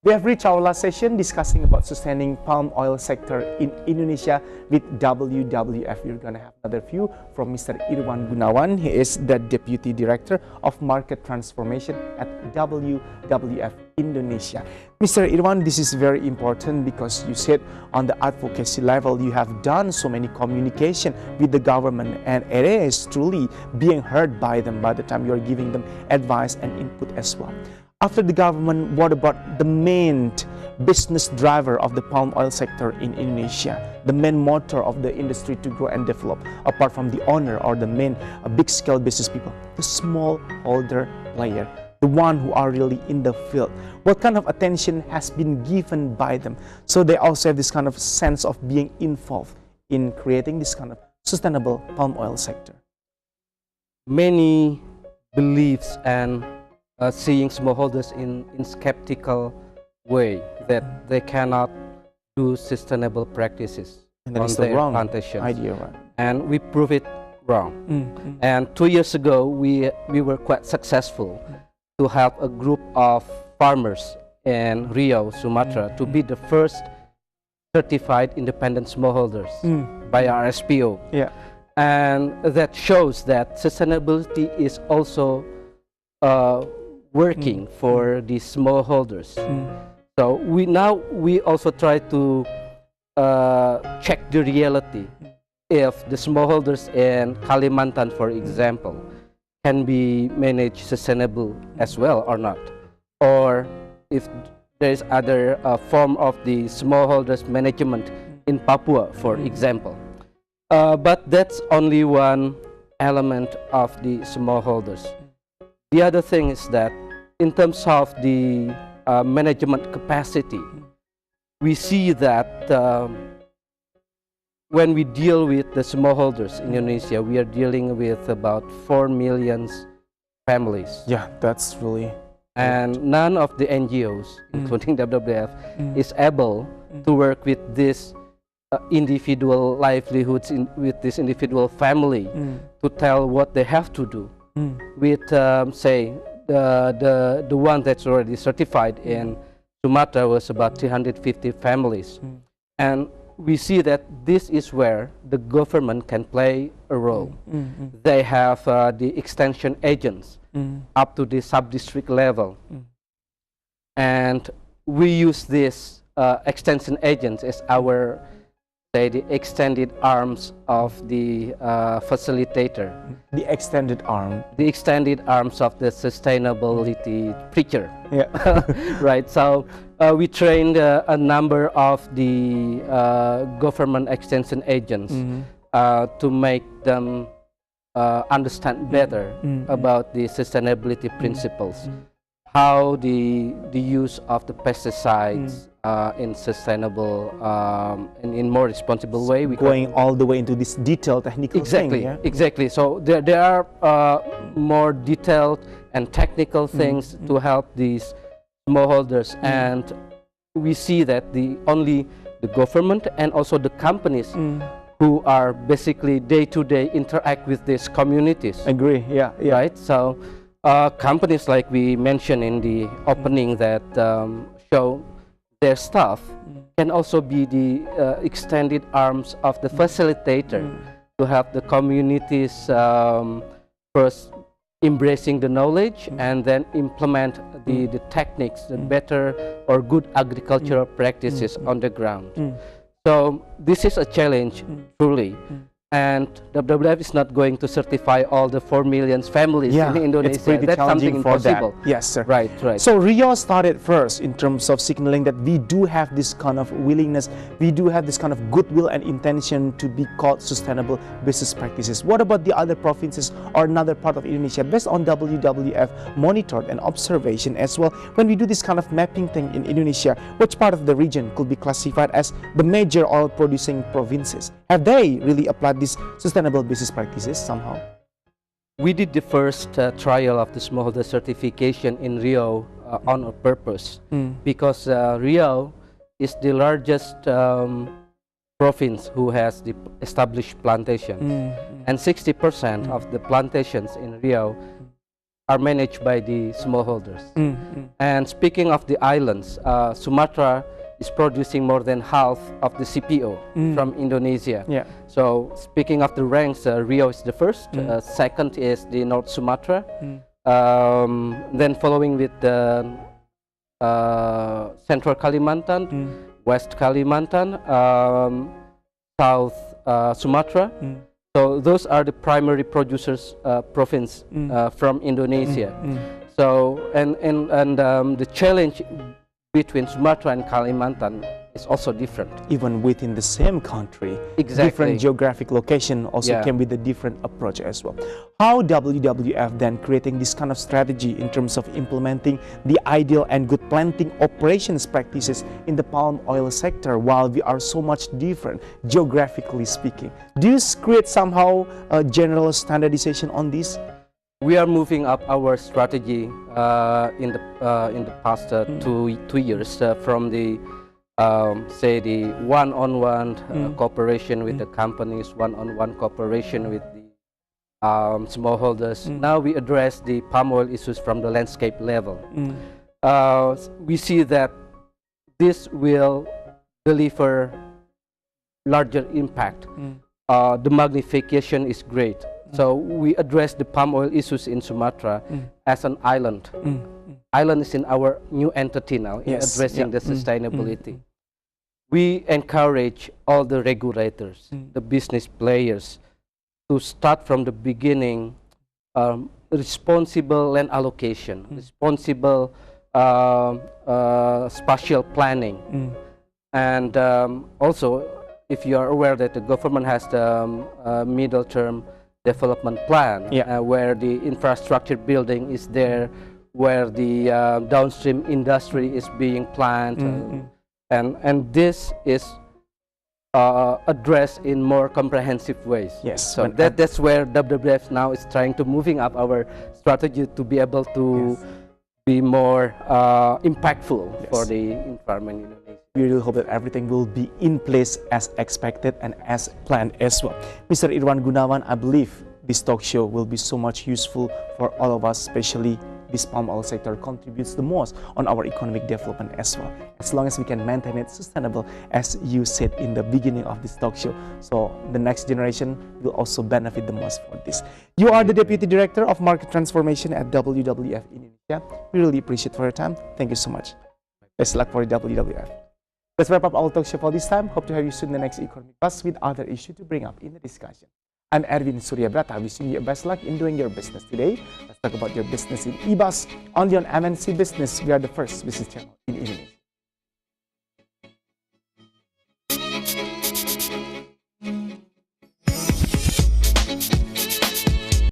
We have reached our last session discussing about sustaining palm oil sector in Indonesia with WWF. We're going to have another view from Mr. IRWAN Gunawan. He is the Deputy Director of Market Transformation at WWF Indonesia. Mr. IRWAN, this is very important because you said on the advocacy level you have done so many communication with the government, and it is truly being heard by them by the time you're giving them advice and input as well. After the government, what about the main business driver of the palm oil sector in Indonesia, the main motor of the industry to grow and develop, apart from the owner or the main big-scale business people, the smallholder player, the one who are really in the field? What kind of attention has been given by them? So they also have this kind of sense of being involved in creating this kind of sustainable palm oil sector. Many beliefs and seeing smallholders in skeptical way that they cannot do sustainable practices and that on is their the wrong plantations. idea, right? And we prove it wrong. And 2 years ago, we were quite successful to help a group of farmers in Riau, Sumatra, to be the first certified independent smallholders by RSPO. Yeah. And that shows that sustainability is also working for the smallholders. So we also try to check the reality if the smallholders in Kalimantan, for example, can be managed sustainable as well or not, or if there is other form of the smallholders management in Papua, for example. But that's only one element of the smallholders. The other thing is that in terms of the management capacity, we see that when we deal with the smallholders in Indonesia, we are dealing with about 4 million families. Yeah, that's really... And none of the NGOs, including WWF, is able to work with this individual livelihoods, with this individual family, to tell what they have to do. With say the one that's already certified in Sumatra was about 350 families, and we see that this is where the government can play a role. They have the extension agents up to the sub-district level, and we use these extension agents as our the extended arms of the facilitator. The extended arm. The extended arms of the sustainability preacher. Yeah. Right. So we trained a number of the government extension agents to make them understand better about the sustainability principles. How the use of the pesticides in sustainable and in more responsible way. We going all the way into this detailed technical thing. Yeah? Exactly. So there are more detailed and technical things to help these smallholders, and we see that only the government and also the companies who are basically day-to-day interact with these communities. Agree. Yeah. Right. So companies like we mentioned in the opening that show their staff can also be the extended arms of the facilitator to help the communities first embracing the knowledge and then implement the techniques, the better or good agricultural practices on the ground. So this is a challenge, truly. And WWF is not going to certify all the 4 million families in Indonesia. It's pretty That's challenging something for impossible. that. Yes, sir. Right, right. So Riau started first in terms of signaling that we do have this kind of willingness, we do have this kind of goodwill and intention to be called sustainable business practices. What about the other provinces or another part of Indonesia? Based on WWF monitored and observation as well, when we do this kind of mapping thing in Indonesia, which part of the region could be classified as the major oil producing provinces? Have they really applied these sustainable business practices somehow? We did the first trial of the smallholder certification in Riau on a purpose, because Riau is the largest province who has the established plantations, and 60% of the plantations in Riau are managed by the smallholders. And speaking of the islands, Sumatra is producing more than half of the CPO from Indonesia. Yeah. So speaking of the ranks, Riau is the first, second is the North Sumatra, then following with the Central Kalimantan, West Kalimantan, South Sumatra. So those are the primary producers province from Indonesia. So and the challenge between Sumatra and Kalimantan is also different. Even within the same country, Exactly. different geographic location also came with a different approach as well. How WWF then creating this kind of strategy in terms of implementing the ideal and good planting operations practices in the palm oil sector while we are so much different geographically speaking? Do you create somehow a general standardization on this? We are moving up our strategy in the past 2 years from the say the one-on-one cooperation with the companies, one-on-one cooperation with the smallholders. Now we address the palm oil issues from the landscape level. We see that this will deliver larger impact. The magnification is great. So we address the palm oil issues in Sumatra as an island. Island is in our new entity now in addressing the sustainability. We encourage all the regulators, the business players, to start from the beginning responsible land allocation, responsible spatial planning, and also if you are aware that the government has the middle-term development plan, where the infrastructure building is there, where the downstream industry is being planned, and this is addressed in more comprehensive ways. Yes. So that's where WWF now is trying to moving up our strategy to be able to be more impactful for the environment in Indonesia. We really hope that everything will be in place as expected and as planned as well. Mr. IRWAN Gunawan, I believe this talk show will be so much useful for all of us, especially this palm oil sector contributes the most on our economic development as well, as long as we can maintain it sustainable, as you said in the beginning of this talk show. So the next generation will also benefit the most for this. You are the Deputy Director of Market Transformation at WWF Indonesia. We really appreciate for your time. Thank you so much. Best luck for WWF. Let's wrap up our talk show for this time. Hope to have you soon in the next Economic Buzz with other issues to bring up in the discussion. I'm Erwin Suryabrata, wishing you best luck in doing your business today. Let's talk about your business in Ebuzz, only on MNC Business. We are the first business channel in Indonesia.